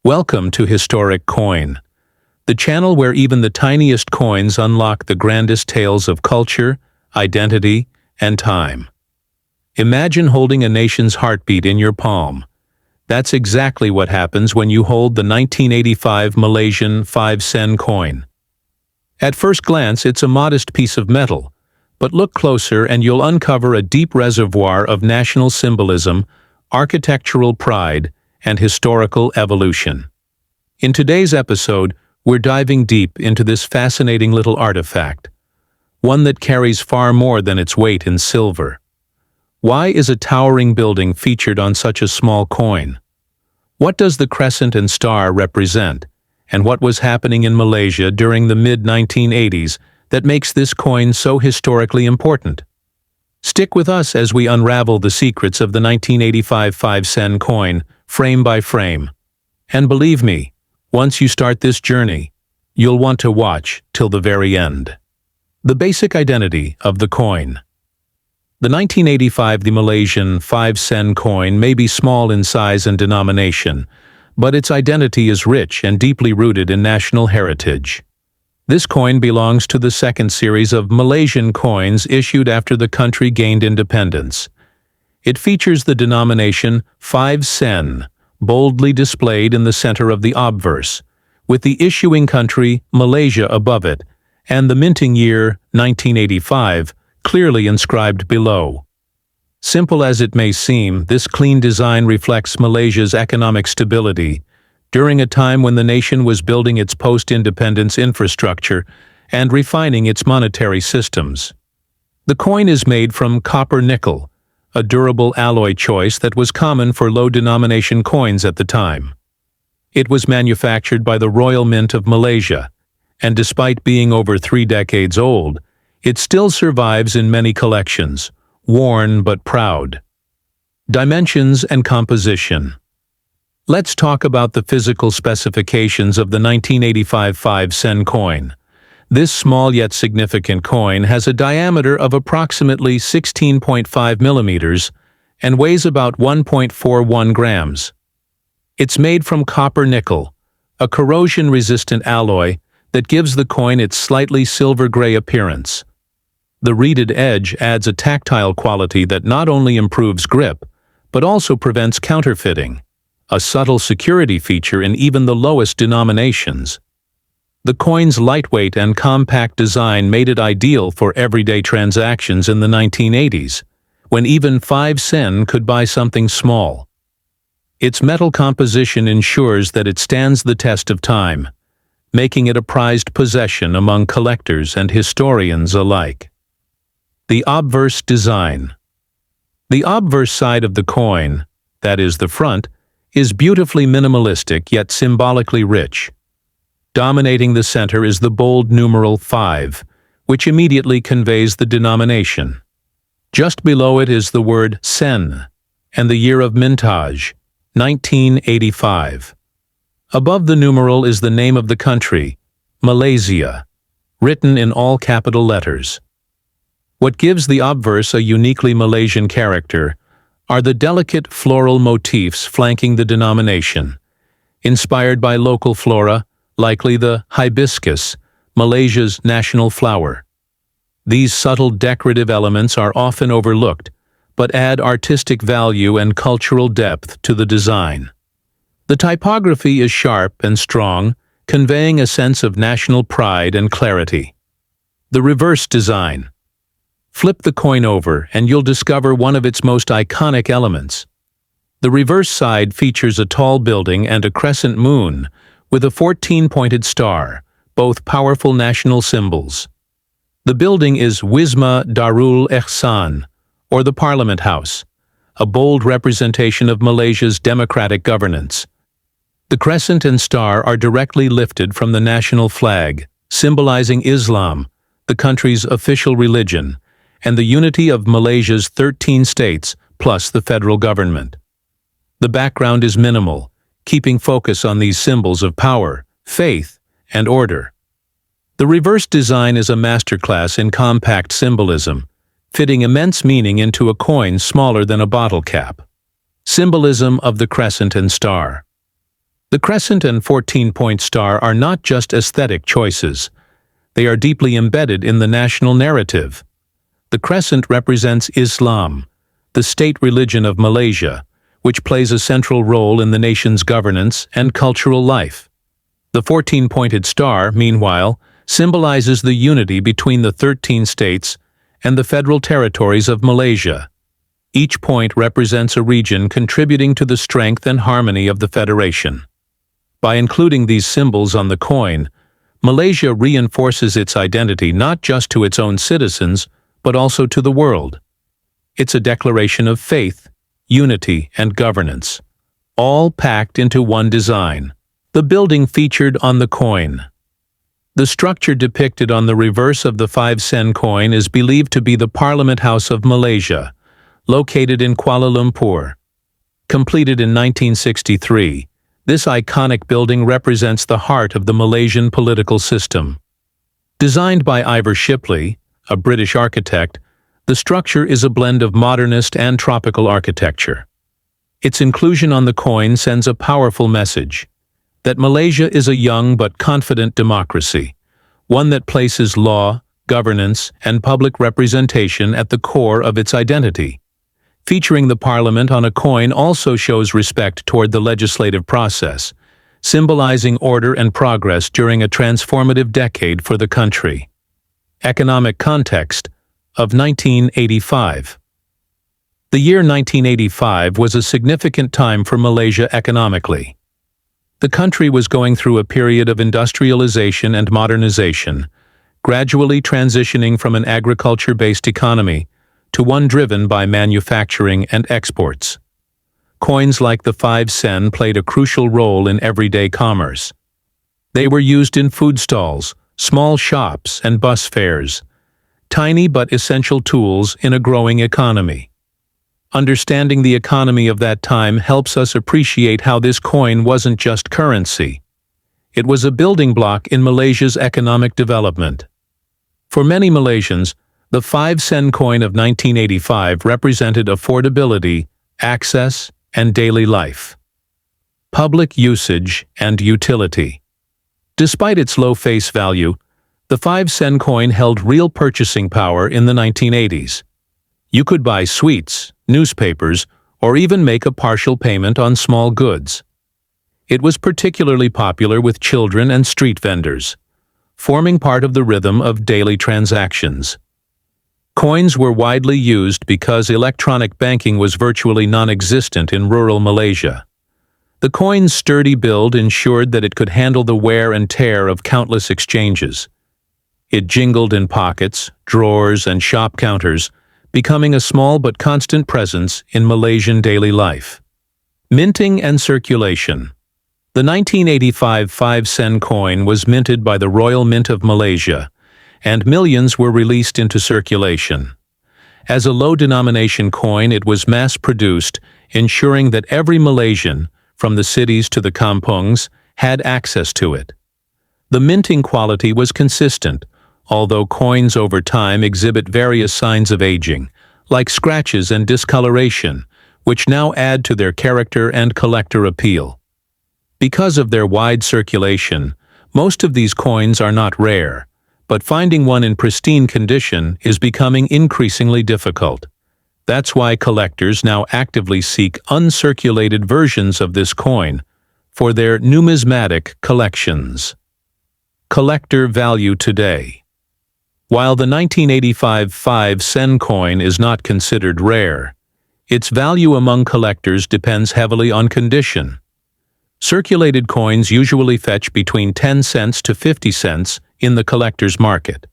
Welcome to Historic Coin, the channel where even the tiniest coins unlock the grandest tales of culture, identity, and time. Imagine holding a nation's heartbeat in your palm. That's exactly what happens when you hold the 1985 Malaysian 5-sen coin. At first glance, it's a modest piece of metal, but look closer and you'll uncover a deep reservoir of national symbolism, architectural pride, and historical evolution. In today's episode, we're diving deep into this fascinating little artifact, one that carries far more than its weight in silver. Why is a towering building featured on such a small coin? What does the crescent and star represent, and what was happening in Malaysia during the mid-1980s that makes this coin so historically important? Stick with us as we unravel the secrets of the 1985 5-sen coin, frame by frame. And believe me, once you start this journey, you'll want to watch till the very end. The basic identity of the coin. The 1985 Malaysian 5-sen coin may be small in size and denomination, but its identity is rich and deeply rooted in national heritage. This coin belongs to the second series of Malaysian coins issued after the country gained independence. It features the denomination 5-sen, boldly displayed in the center of the obverse, with the issuing country, Malaysia, above it, and the minting year, 1985, clearly inscribed below. Simple as it may seem, this clean design reflects Malaysia's economic stability during a time when the nation was building its post-independence infrastructure and refining its monetary systems. The coin is made from copper-nickel, a durable alloy choice that was common for low-denomination coins at the time. It was manufactured by the Royal Mint of Malaysia, and despite being over 3 decades old, it still survives in many collections, worn but proud. Dimensions and composition. Let's talk about the physical specifications of the 1985 5-sen coin. This small yet significant coin has a diameter of approximately 16.5 millimeters and weighs about 1.41 grams. It's made from copper-nickel, a corrosion-resistant alloy that gives the coin its slightly silver-gray appearance. The reeded edge adds a tactile quality that not only improves grip, but also prevents counterfeiting, a subtle security feature in even the lowest denominations. The coin's lightweight and compact design made it ideal for everyday transactions in the 1980s, when even 5-sen could buy something small. Its metal composition ensures that it stands the test of time, making it a prized possession among collectors and historians alike. The obverse design. The obverse side of the coin, that is the front, is beautifully minimalistic yet symbolically rich. Dominating the center is the bold numeral 5, which immediately conveys the denomination. Just below it is the word sen, and the year of mintage, 1985. Above the numeral is the name of the country, Malaysia, written in all capital letters. What gives the obverse a uniquely Malaysian character are the delicate floral motifs flanking the denomination, inspired by local flora, likely the hibiscus, Malaysia's national flower. These subtle decorative elements are often overlooked, but add artistic value and cultural depth to the design. The typography is sharp and strong, conveying a sense of national pride and clarity. The reverse design. Flip the coin over and you'll discover one of its most iconic elements. The reverse side features a tall building and a crescent moon, with a 14-pointed star, both powerful national symbols. The building is Wisma Darul Ihsan, or the Parliament House, a bold representation of Malaysia's democratic governance. The crescent and star are directly lifted from the national flag, symbolizing Islam, the country's official religion, and the unity of Malaysia's 13 states plus the federal government. The background is minimal, keeping focus on these symbols of power, faith, and order. The reverse design is a masterclass in compact symbolism, fitting immense meaning into a coin smaller than a bottle cap. Symbolism of the crescent and star. The crescent and 14-point star are not just aesthetic choices. They are deeply embedded in the national narrative. The crescent represents Islam, the state religion of Malaysia, which plays a central role in the nation's governance and cultural life. The 14-pointed star, meanwhile, symbolizes the unity between the 13 states and the federal territories of Malaysia. Each point represents a region contributing to the strength and harmony of the federation. By including these symbols on the coin, Malaysia reinforces its identity not just to its own citizens, but also to the world. It's a declaration of faith, unity, and governance, all packed into one design. The building featured on the coin. The structure depicted on the reverse of the 5-sen coin is believed to be the Parliament House of Malaysia, located in Kuala Lumpur. Completed in 1963, this iconic building represents the heart of the Malaysian political system. Designed by Ivor Shipley, a British architect, the structure is a blend of modernist and tropical architecture. Its inclusion on the coin sends a powerful message that Malaysia is a young but confident democracy, one that places law, governance, and public representation at the core of its identity. Featuring the parliament on a coin also shows respect toward the legislative process, symbolizing order and progress during a transformative decade for the country. Economic context of 1985. The year 1985 was a significant time for Malaysia economically. The country was going through a period of industrialization and modernization, gradually transitioning from an agriculture-based economy to one driven by manufacturing and exports. Coins like the 5-sen played a crucial role in everyday commerce. They were used in food stalls, small shops, and bus fares, tiny but essential tools in a growing economy. Understanding the economy of that time helps us appreciate how this coin wasn't just currency. It was a building block in Malaysia's economic development. For many Malaysians, the 5-sen coin of 1985 represented affordability, access, and daily life. Public usage and utility. Despite its low face value, the 5-sen coin held real purchasing power in the 1980s. You could buy sweets, newspapers, or even make a partial payment on small goods. It was particularly popular with children and street vendors, forming part of the rhythm of daily transactions. Coins were widely used because electronic banking was virtually non-existent in rural Malaysia. The coin's sturdy build ensured that it could handle the wear and tear of countless exchanges. It jingled in pockets, drawers, and shop counters, becoming a small but constant presence in Malaysian daily life. Minting and circulation. The 1985 5-sen coin was minted by the Royal Mint of Malaysia, and millions were released into circulation. As a low-denomination coin, it was mass-produced, ensuring that every Malaysian, from the cities to the kampungs, had access to it. The minting quality was consistent, although coins over time exhibit various signs of aging, like scratches and discoloration, which now add to their character and collector appeal. Because of their wide circulation, most of these coins are not rare, but finding one in pristine condition is becoming increasingly difficult. That's why collectors now actively seek uncirculated versions of this coin for their numismatic collections. Collector value today. While the 1985 5-sen coin is not considered rare, its value among collectors depends heavily on condition. Circulated coins usually fetch between 10 cents to 50 cents in the collector's market.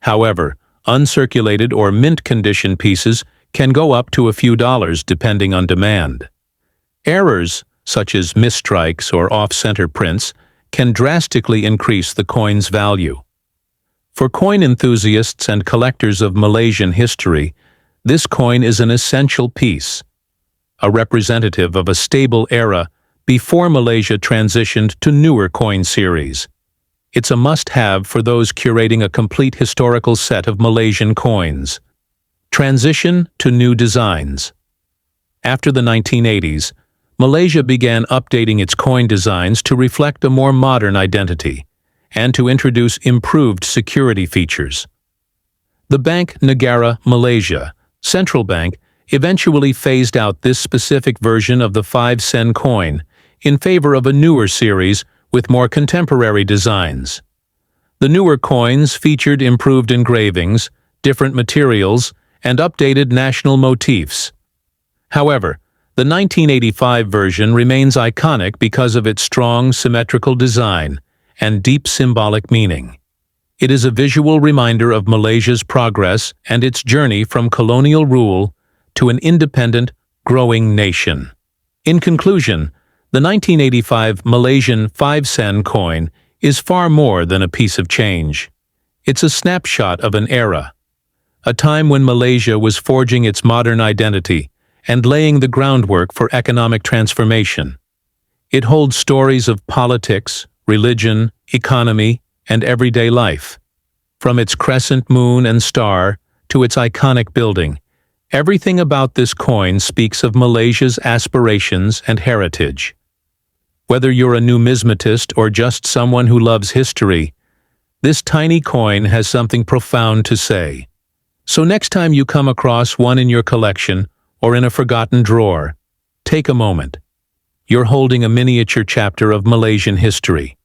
However, uncirculated or mint condition pieces can go up to a few dollars depending on demand. Errors, such as misstrikes or off-center prints, can drastically increase the coin's value. For coin enthusiasts and collectors of Malaysian history, this coin is an essential piece, a representative of a stable era before Malaysia transitioned to newer coin series. It's a must-have for those curating a complete historical set of Malaysian coins. Transition to new designs. After the 1980s, Malaysia began updating its coin designs to reflect a more modern identity and to introduce improved security features. The Bank Negara Malaysia, central bank, eventually phased out this specific version of the 5 sen coin in favor of a newer series with more contemporary designs. The newer coins featured improved engravings, different materials, and updated national motifs. However, the 1985 version remains iconic because of its strong, symmetrical design and deep symbolic meaning. It is a visual reminder of Malaysia's progress and its journey from colonial rule to an independent, growing nation. In conclusion, the 1985 Malaysian 5 sen coin is far more than a piece of change. It's a snapshot of an era, a time when Malaysia was forging its modern identity and laying the groundwork for economic transformation. It holds stories of politics, religion, economy, and everyday life. From its crescent moon and star to its iconic building, everything about this coin speaks of Malaysia's aspirations and heritage. Whether you're a numismatist or just someone who loves history, this tiny coin has something profound to say. So next time you come across one in your collection or in a forgotten drawer, take a moment. You're holding a miniature chapter of Malaysian history.